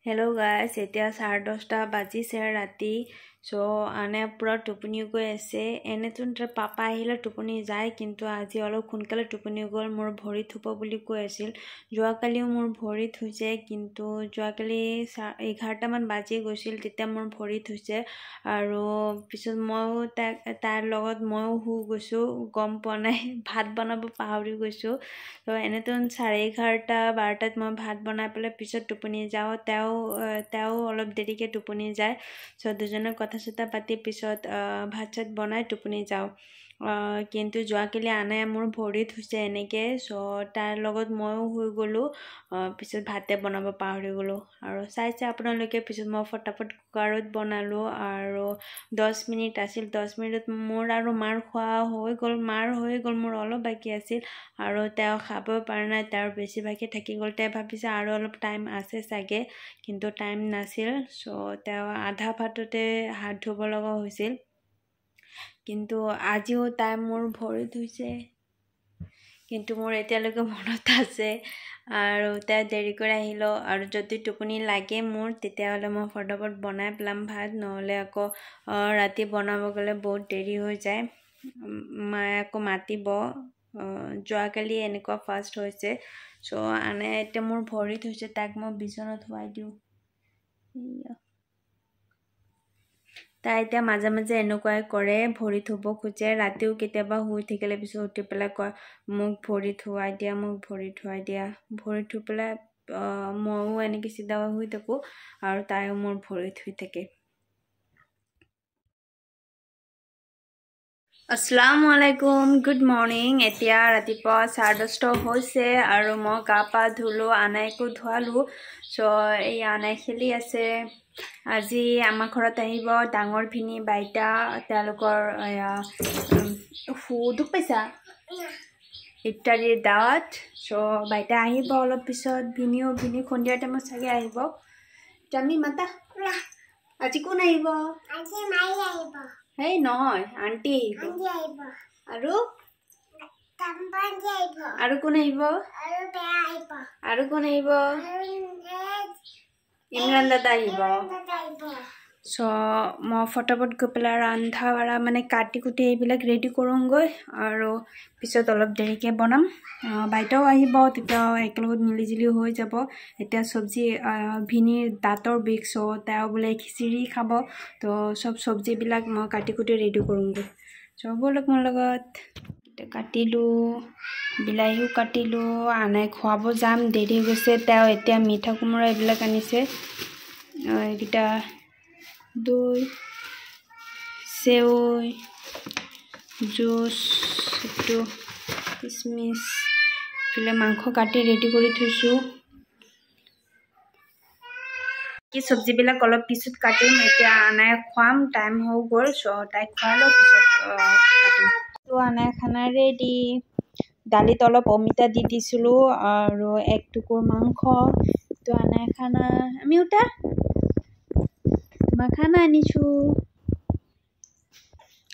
Hello' গাইছ, এতিয়া 10:30 বাজিছে ৰাতি। আনে পুৰা টোপনি গৈ আছে। এনেতো তাৰ পাপা আহিলে টোপনি যায়, কিন্তু আজি অলপ সোনকালে টোপনি গ'ল। মোৰ ভৰিত থুব বুলি কৈ আছিল। যোৱাকালিও মোৰ ভৰিত হৈছে, কিন্তু যোৱাকালি 11টামান বাজি গৈছিল, তেতিয়া মোৰ ভৰিত হৈছে। আৰু পিছত ময়ো তাৰ লগত ময়ো শুই গৈছোঁ, গম পোৱা নাই। ভাত বনাব পাহৰি গৈছোঁ। এনেতো 11:30 12টাত মই ভাত বনাই পেলাই পিছত টোপনি যাওঁ। তেওঁ অলপ দেৰিকৈ টোপনি যায়। দুজনে কথা চথা পাতি পিছত ভাত চাত বনাই টোপনি যাওঁ। কিন্তু যোৱাকালি আনে মোৰ ভৰিত হৈছে এনেকৈ, তাৰ লগত ময়ো শুই গ'লোঁ। পিছত ভাতে বনাব পাহৰি গ'লোঁ। আৰু চাইছে আপোনালোকে, পিছত মই ফটাফট কুকাৰত বনালোঁ। আৰু 10 মিনিট আছিল, 10 মিনিটত মোৰ আৰু মাৰ খোৱা হৈ গ'ল। মোৰ অলপ বাকী আছিল। আৰু তেওঁ খাব পৰা নাই, তেওঁৰ বেছিভাগে থাকি গ'ল। তেওঁ ভাবিছে আৰু অলপ টাইম আছে চাগে, কিন্তু টাইম নাছিল। তেওঁ আধা ভাততে হাত ধুব লগা হৈছিল। কিন্তু আজিও মোৰ ভৰিত হৈছে, কিন্তু মোৰ এতিয়ালৈকে মনত আছে। আৰু তেওঁ দেৰি কৰি আহিলোঁ। আৰু যদি টোপনি লাগে মোৰ, তেতিয়াহ'লে মই ফটাফট বনাই পেলাম ভাত, নহ'লে আকৌ ৰাতি বনাব গ'লে বহুত দেৰি হৈ যায়। মায়ে আকৌ মাতিব। যোৱাকালি এনেকুৱা ফাৰ্ষ্ট হৈছে। আনে এতিয়া মোৰ ভৰিত হৈছে, তাক মই বিচনাত শুৱাই দিওঁ। তাই এতিয়া মাজে মাজে এনেকুৱাই কৰে, ভৰিত থ'ব খোজে। ৰাতিও কেতিয়াবা শুই থাকিলে পিছত উঠি পেলাই কয়, মোক ভৰিত থোৱাই দিয়া, মোক ভৰিত থোৱাই দিয়া। ভৰিত থৈ পেলাই ময়ো এনেকৈ চিধা শুই থাকোঁ, আৰু তাইও মোৰ ভৰিত শুই থাকে। আসসালামু আলাইকুম, গুড মৰ্ণিং। এতিয়া ৰাতিপুৱা 10:30 হৈছে, আৰু মই গা পা ধুলোঁ, আনাইকো ধুৱালোঁ। এই আনাই খেলি আছে। আজি আমাৰ ঘৰত আহিব ডাঙৰ ভিনি বাইতা, তেওঁলোকৰ দুখ পাইছা ইফতাৰীৰ দাৱত। বাইতা আহিব অলপ পিছত। ভিনি সন্ধিয়া টাইমত চাগে আহিব। জামি মাতা, আজি কোন আহিব? হেই নহয়, আন্টি আহিব। আৰু কোন আহিব? আৰু কোন আহিব? ইমৰান দাদা আহিব। মই ফটাফট গৈ পেলাই ৰন্ধা বঢ়া কাটি কুটি এইবিলাক ৰেডি কৰোঁগৈ, আৰু পিছত অলপ দেৰিকৈ বনাম। বাইতাও আহিব, তেতিয়াও একেলগত মিলিজুলি হৈ যাব। এতিয়া চব্জি, ভিনিৰ দাঁতৰ বিষ, তেওঁ বোলে খিচিৰি খাব। চব চব্জিবিলাক মই কাটি কুটি ৰেডি কৰোঁগৈ। ব'লক মোৰ লগত। কাটিলোঁ, বিলাহীও কাটিলোঁ। আনাই খুৱাব যাম, দেৰি গৈছে। তেওঁ এতিয়া মিঠা কোমোৰা এইবিলাক আনিছে। এইকেইটা দৈ, চেৱৈ, জুচ, এইটো কিচমিচ, এইফালে মাংস কাটি ৰেডি কৰি থৈছোঁ। কি চব্জিবিলাক অলপ পিছত কাটিম। এতিয়া আনাই খুৱাম, টাইম হৈ গ'ল। তাইক খুৱাই লওঁ, পিছত কাটিম। আনাই খানা ৰেডি। দালিত অলপ অমিতা দি দিছিলোঁ, আৰু 1 টুকুৰ মাংস। আনাই খানা, আমি উঠা, তোমাৰ খানা আনিছোঁ।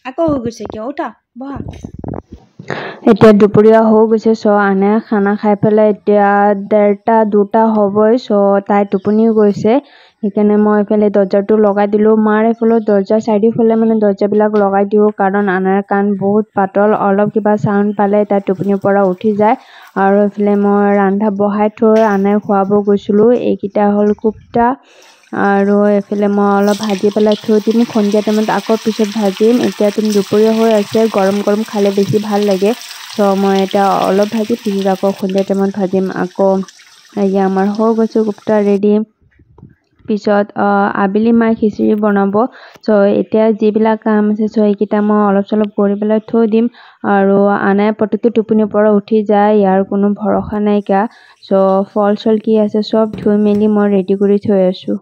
আকৌ হৈ গৈছে কিয়? উঠা, বহা। এতিয়া দুপৰীয়া হৈ গৈছে। আনে খানা খাই পেলাই এতিয়া 1:30 2টা হ'বই। তাই টোপনিও গৈছে। সেইকাৰণে মই এইফালে দৰ্জাটো লগাই দিলোঁ। মাৰ এইফালে দৰ্জা চাৰিওফালে দৰ্জাবিলাক লগাই দিওঁ, কাৰণ আনাৰ কাণ বহুত পাতল। অলপ কিবা চাউণ্ড পালে তাই টোপনিৰ পৰা উঠি যায়। আৰু এইফালে মই ৰন্ধা বঢ়াই থৈ আনাই খুৱাব গৈছিলোঁ। এইকেইটা হ'ল কোপ্তা, আৰু এইফালে মই অলপ ভাজি পেলাই থৈ দিম। সন্ধিয়া টাইমত আকৌ পিছত ভাজিম। এতিয়া দুপৰীয়া হৈ আছে, গৰম গৰম খালে বেছি ভাল লাগে। মই এতিয়া অলপ ভাজি পিছত আকৌ সন্ধিয়া টাইমত ভাজিম। আকৌ আমাৰ হৈ গৈছে কোপ্তা ৰেডি। পিছত আবেলি মায়ে খিচিৰি বনাব। এতিয়া যিবিলাক কাম আছে, এইকেইটা মই অলপ চলপ কৰি পেলাই থৈ দিম। আৰু আনাই পটককৈ টোপনিৰ পৰা উঠি যায়, ইয়াৰ কোনো ভৰসা নাইকিয়া। ফল চল কি আছে চব ধুই মেলি মই ৰেডি কৰি থৈ আছোঁ।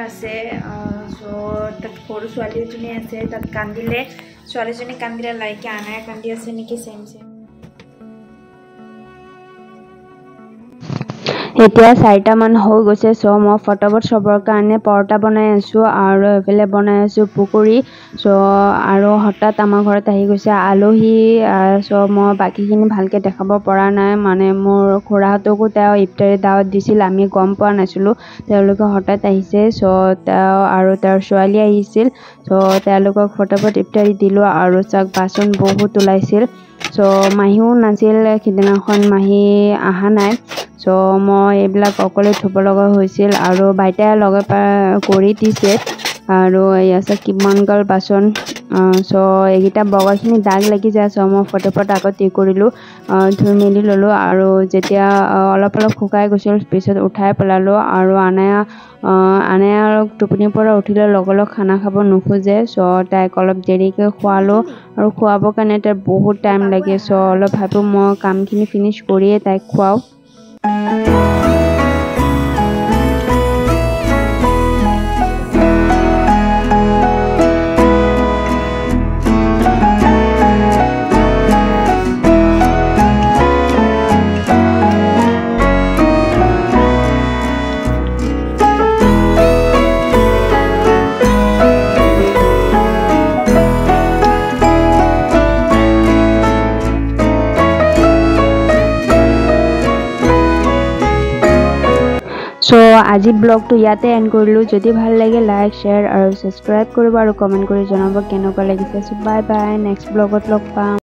আছে সো তাত সৰু ছোৱালী এজনী আছে তাত কান্দিলে ছোৱালীজনী কান্দিলে লাইকে আনাই কান্দি আছে নেকি সেম এতিয়া 4টা মান হৈ গৈছে সো মই ফটোবট সবৰ কাৰণে পৰটা বনাই আছো আৰু এফালে বনাই আছো পকৰি সো আৰু হঠাৎ আমাৰ ঘৰত আহি গৈছে আলহী সো মই বাকিখিনি ভালকে দেখাব পৰা নাই মানে মোৰ খুৰাহঁতকো তেওঁ ইফতাৰী দাওয়াত দিছিল আমি গম পোৱা নাছিলো তেওঁলোকে হঠাৎ আহিছে সো আৰু তেওঁৰ ছোৱালী আহিছিল সো তেওঁলোকক ফটোবট ইফতাৰী দিলো আৰু চাক বাচন বহুত ওলাইছিল সো মাহিও নাছিল সিদিনাখন মাহি আহা নাই সো মই এইবিলাক অকলে ধুব লগা হৈছিল আৰু বাইটাই লগে কৰি দিছে আৰু ইয়াছে কিমানগাল বাচন সো এইগিটা বগাখিনি দাগ লাগি যায় সো মই ফটোবট আগত কৰিলো ধুই মেলি ললো আৰু যেতিয়া অলপ শুকাই গৈছিল পিছত উঠাই পেলালো আৰু আনায়া টোপনিৰ পৰা উঠিলে লগলগ খানা খাব নোখোজে সো তাইক অলপ দেৰিকৈ খোৱালো আৰু খোৱাবৰ কাৰণে তাই বহুত টাইম লাগে সো অলপ ভাবো মই কামখিনি ফিনিশ কৰিয়ে তাইক খোৱাও সো আজি ব্লগটো ইয়াতে এন্ড কৰিলো যদি ভাল লাগে লাইক শেয়াৰ আৰু সাবস্ক্ৰাইব কৰিব আৰু কমেন্ট কৰি জনাব কেনেকুৱা লাগিছে সো বাই বাই নেক্সট ব্লগত লগ পাম